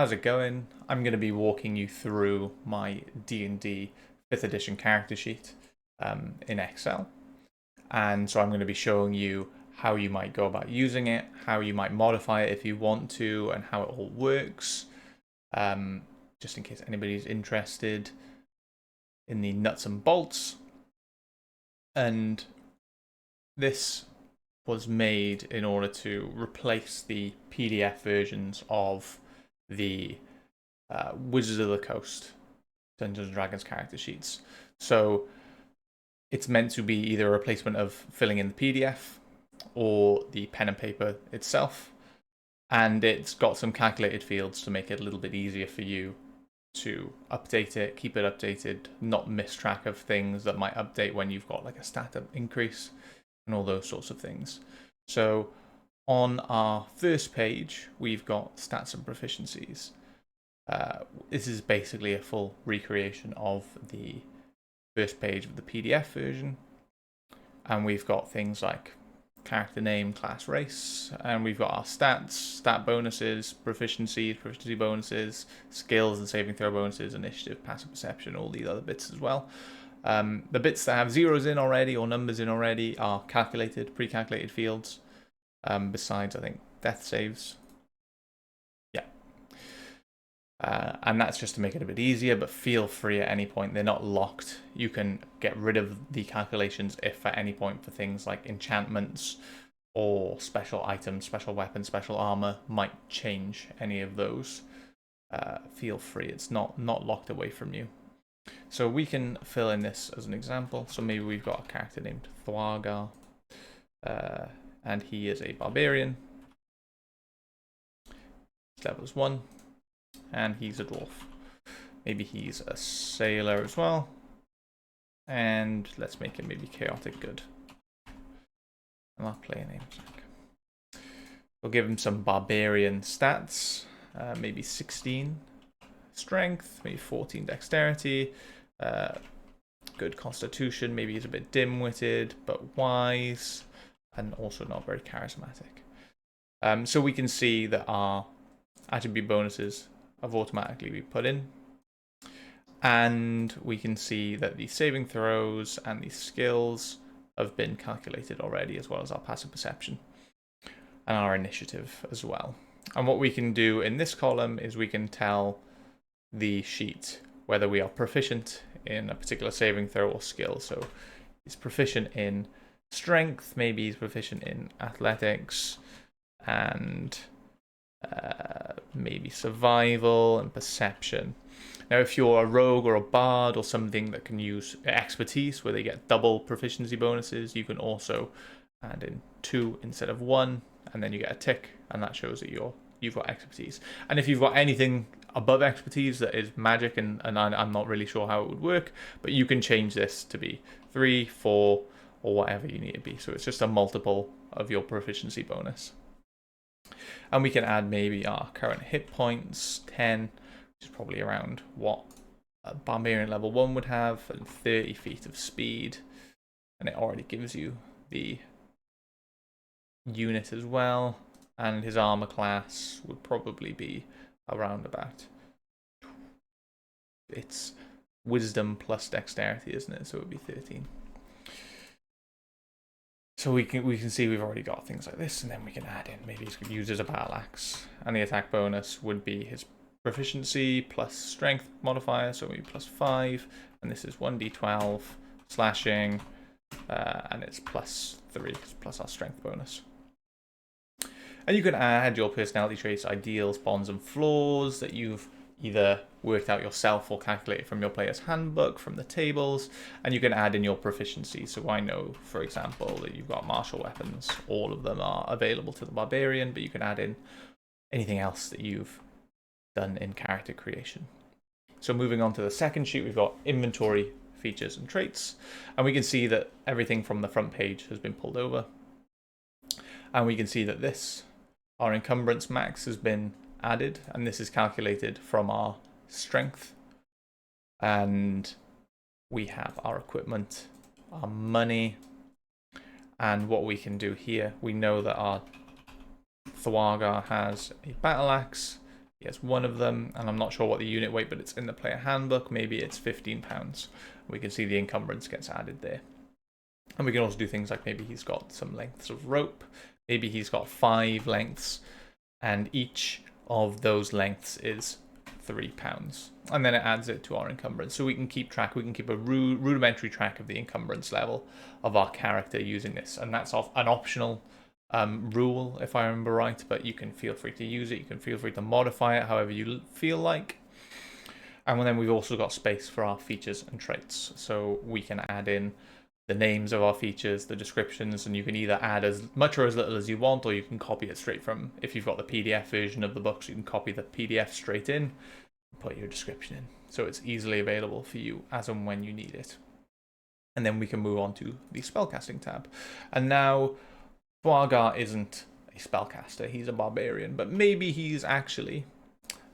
How's it going? I'm going to be walking you through my D&D 5th edition character sheet in Excel. And so I'm going to be showing you how you might go about using it, how you might modify it if you want to, and how it all works. Just in case anybody's interested in the nuts and bolts. And this was made in order to replace the PDF versions of the Wizards of the Coast Dungeons and Dragons character sheets. So it's meant to be either a replacement of filling in the PDF or the pen and paper itself. And it's got some calculated fields to make it a little bit easier for you to update it, keep it updated, not miss track of things that might update when you've got like a stat increase and all those sorts of things. So on our first page, we've got stats and proficiencies. This is basically a full recreation of the first page of the PDF version. And we've got things like character name, class, race, and we've got our stats, stat bonuses, proficiency bonuses, skills and saving throw bonuses, initiative, passive perception, all these other bits as well. The bits that have zeros in already or numbers in already are calculated, pre-calculated fields. Besides, I think, death saves. Yeah. And that's just to make it a bit easier, but feel free at any point. They're not locked. You can get rid of the calculations if at any point for things like enchantments or special items, special weapons, special armor might change any of those. Feel free. It's not locked away from you. So we can fill in this as an example. So maybe we've got a character named Thwargar, and he is a barbarian. His level's 1. And he's a dwarf. Maybe he's a sailor as well. And let's make him maybe chaotic good. And I'll play a name. We'll give him some barbarian stats. Maybe 16 strength, maybe 14 dexterity. Good constitution. Maybe he's a bit dim-witted, but wise. And also not very charismatic. So we can see that our attribute bonuses have automatically been put in. And we can see that the saving throws and the skills have been calculated already, as well as our passive perception and our initiative as well. And what we can do in this column is we can tell the sheet whether we are proficient in a particular saving throw or skill. So he's proficient in strength, maybe he's proficient in athletics, and maybe survival and perception. Now, if you're a rogue or a bard or something that can use expertise, where they get double proficiency bonuses, you can also add in 2 instead of 1, and then you get a tick, and that shows that you've got expertise. And if you've got anything above expertise that is magic, and I'm not really sure how it would work, but you can change this to be 3, 4, or whatever you need to be. So it's just a multiple of your proficiency bonus. And we can add maybe our current hit points, 10, which is probably around what a barbarian level 1 would have, and 30 feet of speed. And it already gives you the unit as well. And his armor class would probably be around about... It's wisdom plus dexterity, isn't it? So it would be 13. So we can see we've already got things like this, and then we can add in, maybe he's used as a battle axe, and the attack bonus would be his proficiency plus strength modifier, so maybe plus 5, and this is 1d12 slashing, and it's plus 3 plus our strength bonus. And you can add your personality traits, ideals, bonds, and flaws that you've either worked out yourself or calculated from your player's handbook, from the tables, and you can add in your proficiency. So I know, for example, that you've got martial weapons. All of them are available to the barbarian, but you can add in anything else that you've done in character creation. So moving on to the second sheet, we've got inventory, features, and traits. And we can see that everything from the front page has been pulled over. And we can see that our encumbrance max has been added, and this is calculated from our strength. And we have our equipment, our money, and what we can do here, we know that our Thwargar has a battle axe, He has one of them, and I'm not sure what the unit weight, but it's in the player handbook. Maybe it's 15 pounds. We can see the encumbrance gets added there. And we can also do things like maybe he's got some lengths of rope. Maybe he's got 5 lengths, and each of those lengths is £3. And then it adds it to our encumbrance. So we can keep track, we can keep a rudimentary track of the encumbrance level of our character using this. And that's an optional rule, if I remember right, but you can feel free to use it. You can feel free to modify it however you feel like. And then we've also got space for our features and traits. So we can add in the names of our features, the descriptions, and you can either add as much or as little as you want, or you can copy it straight from, if you've got the PDF version of the books, you can copy the PDF straight in and put your description in. So it's easily available for you as and when you need it. And then we can move on to the spellcasting tab. And now Dwargar isn't a spellcaster, he's a barbarian, but maybe he's actually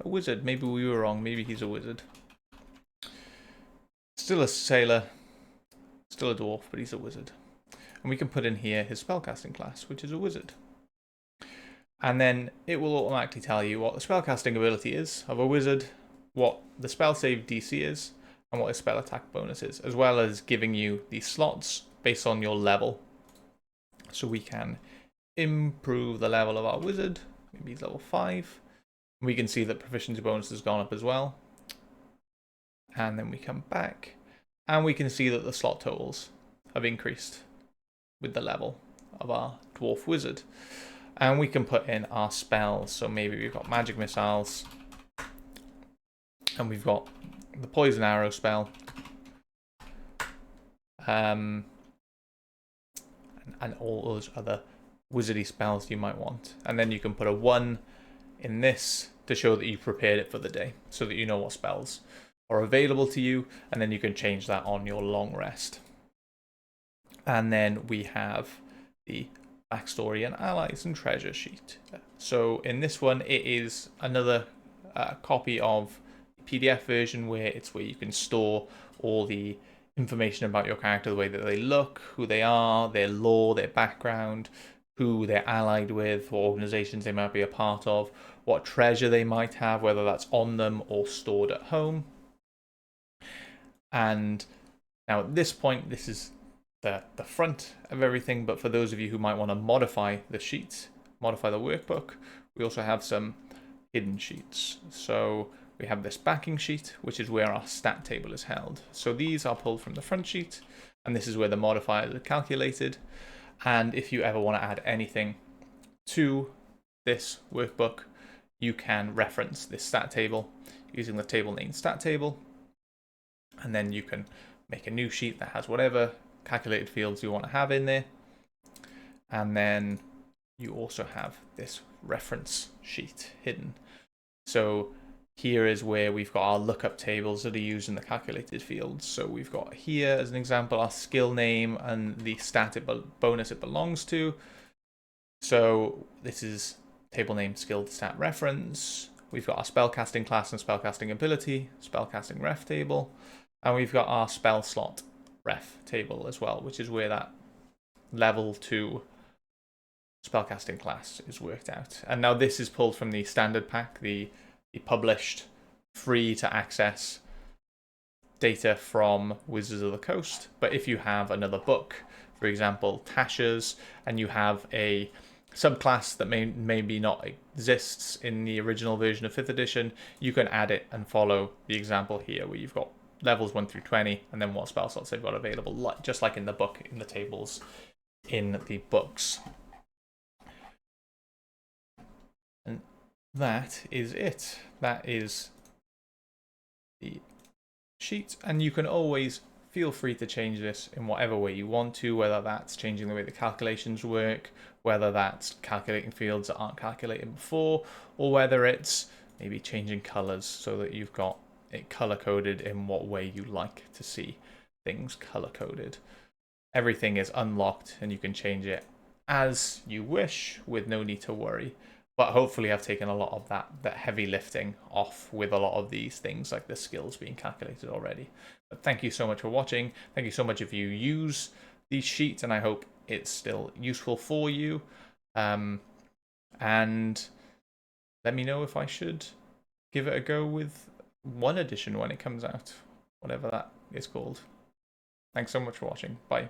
a wizard. Maybe we were wrong, maybe he's a wizard. Still a sailor, still a dwarf, but he's a wizard. And we can put in here his spellcasting class, which is a wizard. And then it will automatically tell you what the spellcasting ability is of a wizard, what the spell save DC is, and what his spell attack bonus is, as well as giving you the slots based on your level. So we can improve the level of our wizard. Maybe he's level 5. We can see that proficiency bonus has gone up as well. And then we come back and we can see that the slot totals have increased with the level of our dwarf wizard. And we can put in our spells. So maybe we've got magic missiles, and we've got the poison arrow spell, and all those other wizardy spells you might want. And then you can put a 1 in this to show that you prepared it for the day, so that you know what spells are available to you, and then you can change that on your long rest. And then we have the backstory and allies and treasure sheet. So in this one, it is another copy of the PDF version, where you can store all the information about your character, the way that they look, who they are, their lore, their background, who they're allied with, what organizations they might be a part of, what treasure they might have, whether that's on them or stored at home. And now at this point, this is the front of everything, but for those of you who might want to modify the sheets, modify the workbook, we also have some hidden sheets. So we have this backing sheet, which is where our stat table is held. So these are pulled from the front sheet, and this is where the modifiers are calculated. And if you ever want to add anything to this workbook, you can reference this stat table using the table name stat table, and then you can make a new sheet that has whatever calculated fields you want to have in there. And then you also have this reference sheet hidden. So here is where we've got our lookup tables that are used in the calculated fields. So we've got here, as an example, our skill name and the stat bonus it belongs to. So this is table name skill stat reference. We've got our spellcasting class and spellcasting ability, spellcasting ref table, and we've got our spell slot ref table as well, which is where that level 2 spellcasting class is worked out. And now this is pulled from the standard pack, the published free to access data from Wizards of the Coast. But if you have another book, for example Tasha's, and you have a subclass that maybe not exists in the original version of 5th edition, you can add it and follow the example here, where you've got levels 1 through 20, and then what spell slots they've got available, just like in the book, in the tables in the books. And that is it. That is the sheet, and you can always feel free to change this in whatever way you want to, whether that's changing the way the calculations work, whether that's calculating fields that aren't calculated before, or whether it's maybe changing colors so that you've got it color coded in what way you like to see things color coded. Everything is unlocked and you can change it as you wish with no need to worry. But hopefully I've taken a lot of that heavy lifting off with a lot of these things, like the skills being calculated already. But thank you so much for watching. Thank you so much if you use these sheets, and I hope it's still useful for you. And let me know if I should give it a go with 1 edition when it comes out, whatever that is called. Thanks so much for watching. Bye.